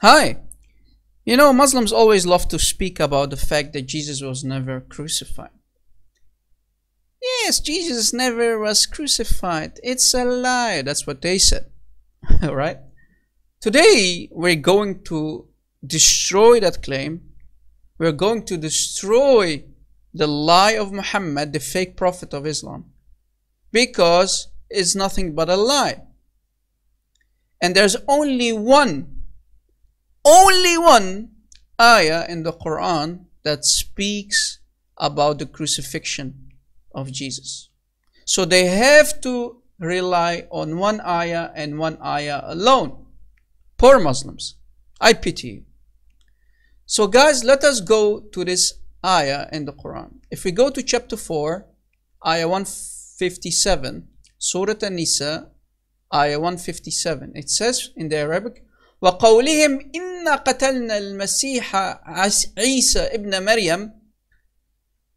Hi. You know, Muslims always love to speak about the fact that Jesus was never crucified. Yes, Jesus never was crucified. It's a lie. That's what they said. Alright? Today, we're going to destroy that claim. We're going to destroy the lie of Muhammad, the fake prophet of Islam, because it's nothing but a lie. And there's only one ayah in the Quran that speaks about the crucifixion of Jesus. So they have to rely on one ayah and one ayah alone. Poor Muslims, I pity you. So guys, let us go to this ayah in the Quran. If we go to chapter 4, ayah 157, Surah An-Nisa, ayah 157, it says in the Arabic, وَقَوْلِهِمْ إِنَّا قَتَلْنَا الْمَسِيحَ عِيسَى ابْنَ مَرْيَمْ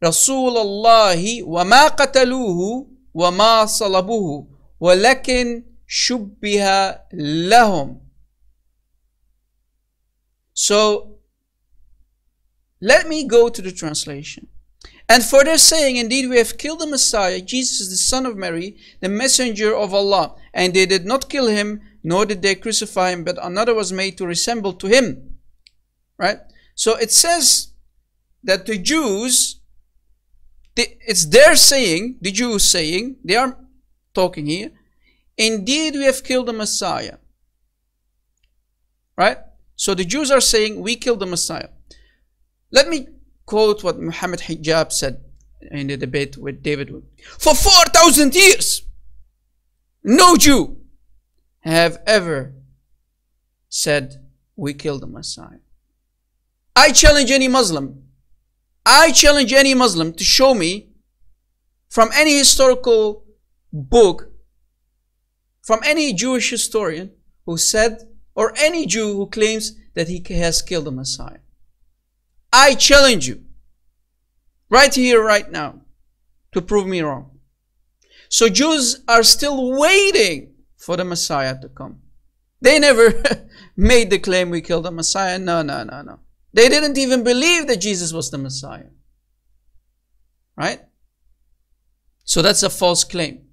رَسُولَ اللَّهِ وَمَا قَتَلُوهُ وَمَا صَلَبُوهُ وَلَكِنْ شُبِّهَ لَهُمْ. So let me go to the translation. And for their saying, indeed we have killed the Messiah, Jesus the son of Mary, the messenger of Allah. And they did not kill him, nor did they crucify him, but another was made to resemble to him. Right? So it says that the Jews, it's their saying, the Jews saying, they are talking here, indeed we have killed the Messiah. Right? So the Jews are saying, we killed the Messiah. Let me quote what Muhammad Hijab said in the debate with David Wood. For 4,000 years, no Jew have ever said, we killed the Messiah. I challenge any Muslim to show me from any historical book, from any Jewish historian who said, or any Jew who claims that he has killed the Messiah. I challenge you, right here, right now, to prove me wrong. So Jews are still waiting for the Messiah to come. They never made the claim we killed the Messiah. No. They didn't even believe that Jesus was the Messiah. Right? So that's a false claim.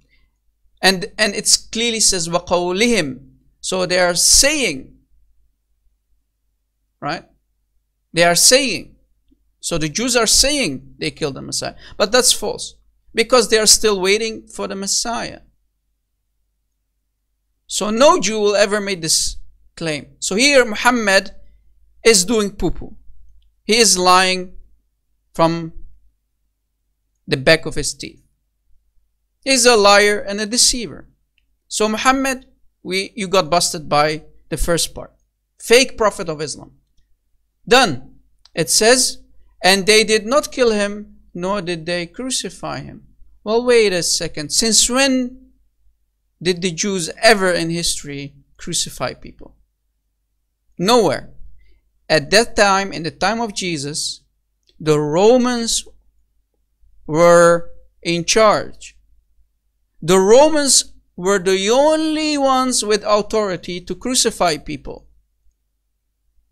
And it clearly says, وَقَوْلِهِمْ. So they are saying, right? They are saying. So the Jews are saying they killed the Messiah. But that's false. Because they are still waiting for the Messiah. So no Jew will ever make this claim. So here Muhammad is doing poo-poo. He is lying from the back of his teeth. He's a liar and a deceiver. So Muhammad, you got busted by the first part. Fake prophet of Islam. Done. It says, and they did not kill him, nor did they crucify him. Well, wait a second. Since when did the Jews ever in history crucify people? Nowhere. At that time, in the time of Jesus, the Romans were in charge. The Romans were the only ones with authority to crucify people.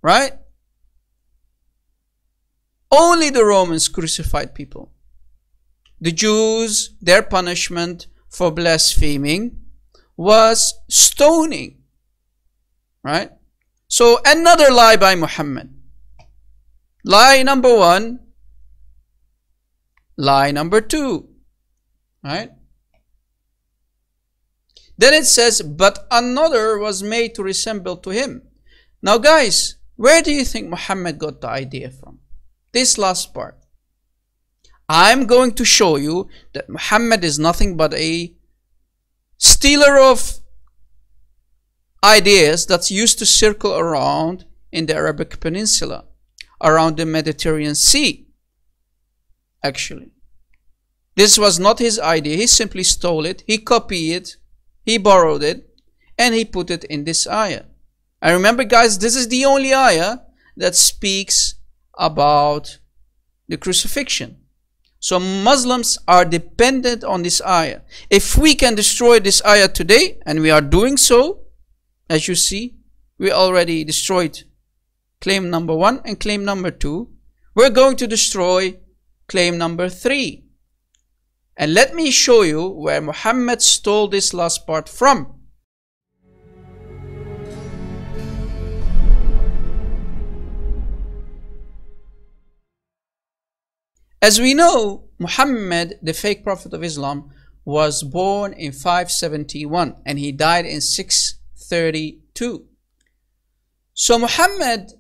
Right? Only the Romans crucified people. The Jews, their punishment for blaspheming was stoning. Right? So another lie by Muhammad. Lie number 1. Lie number 2. Right? Then it says, but another was made to resemble to him. Now guys, where do you think Muhammad got the idea from? This last part. I'm going to show you that Muhammad is nothing but a stealer of ideas that's used to circle around in the Arabic Peninsula, around the Mediterranean Sea. Actually, this was not his idea. He simply stole it, he copied it, he borrowed it, and he put it in this ayah. And remember guys, this is the only ayah that speaks about the crucifixion. So Muslims are dependent on this ayah. If we can destroy this ayah today, and we are doing so, as you see, we already destroyed claim number 1 and claim number 2. We're going to destroy claim number 3. And let me show you where Muhammad stole this last part from. As we know, Muhammad, the fake prophet of Islam, was born in 571 and he died in 632. So Muhammad,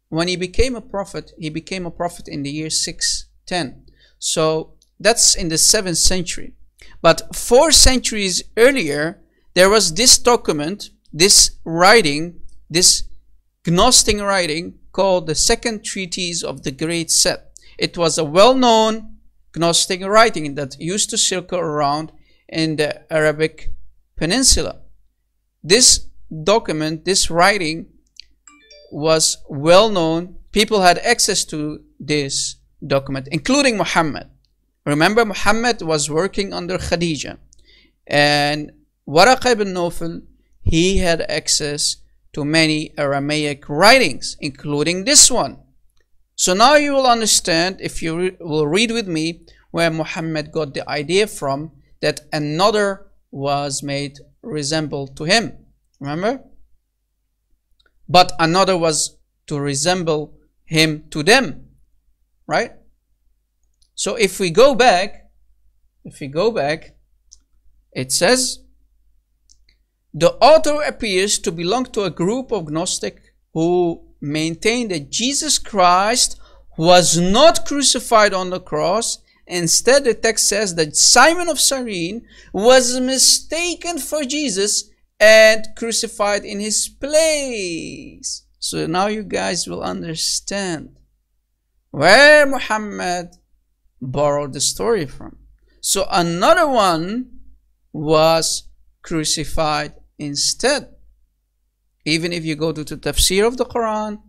when he became a prophet in the year 610. So that's in the 7th century. But 4 centuries earlier, there was this document, this writing, this Gnostic writing called the Second Treatise of the Great Set. It was a well-known Gnostic writing that used to circle around in the Arabic Peninsula. This document, this writing, was well-known. People had access to this document, including Muhammad. Remember, Muhammad was working under Khadija. And Waraq ibn Nawfal, he had access to many Aramaic writings, including this one. So now you will understand, if you will read with me, where Muhammad got the idea from that another was made resemble to him. Remember? But another was to resemble him to them. Right? So if we go back, it says, the author appears to belong to a group of Gnostic who maintained that Jesus Christ was not crucified on the cross. Instead, the text says that Simon of Cyrene was mistaken for Jesus and crucified in his place. So now you guys will understand where Muhammad borrowed the story from. So another one was crucified instead. Even if you go to the tafsir of the Quran,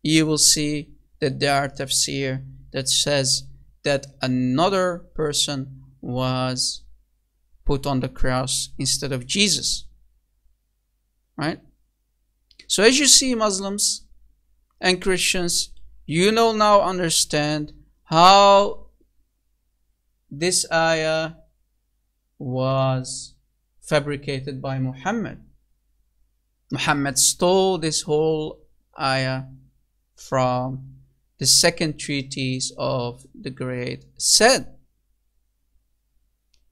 you will see that there are tafsir that says that another person was put on the cross instead of Jesus. Right? So as you see, Muslims and Christians, you know now understand how this ayah was fabricated by Muhammad. Muhammad stole this whole ayah from the second treatise of the Great Set.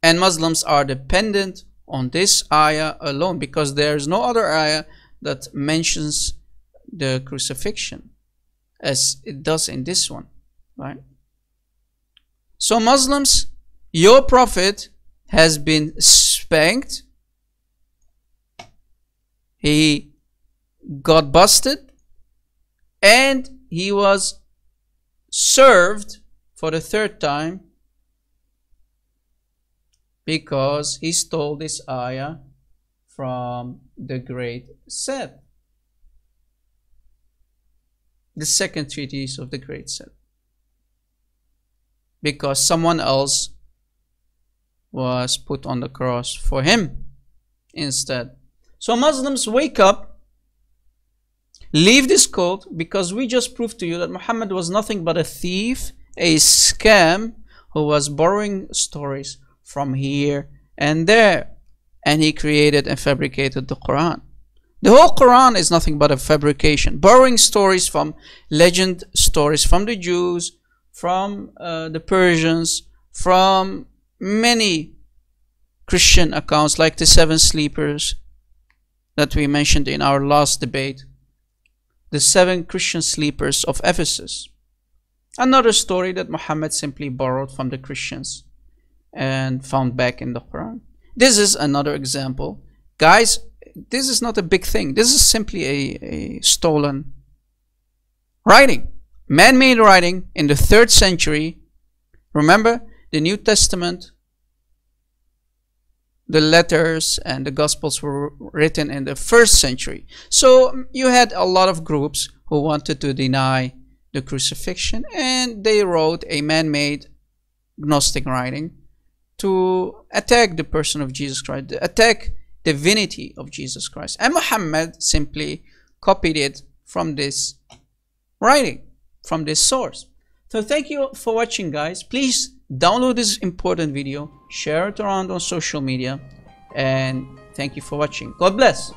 And Muslims are dependent on this ayah alone, because there is no other ayah that mentions the crucifixion as it does in this one. Right? So Muslims, your prophet has been spanked. He got busted and he was served for the 3rd time because he stole this ayah from the Great Set, the second treatise of the Great Set, because someone else was put on the cross for him instead. So Muslims, wake up, leave this cult, because we just proved to you that Muhammad was nothing but a thief, a scam, who was borrowing stories from here and there, and he created and fabricated the Quran. The whole Quran is nothing but a fabrication, borrowing stories from legend stories from the Jews, from the Persians, from many Christian accounts like the 7 sleepers that we mentioned in our last debate, the 7 Christian sleepers of Ephesus. Another story that Muhammad simply borrowed from the Christians and found back in the Quran. This is another example. Guys, this is not a big thing. This is simply a stolen writing, man-made writing in the 3rd century. Remember, the New Testament, the letters and the Gospels were written in the 1st century. So you had a lot of groups who wanted to deny the crucifixion, and they wrote a man-made Gnostic writing to attack the person of Jesus Christ, attack divinity of Jesus Christ. And Muhammad simply copied it from this writing, from this source. So thank you for watching, guys. Please download this important video, share it around on social media, and thank you for watching. God bless.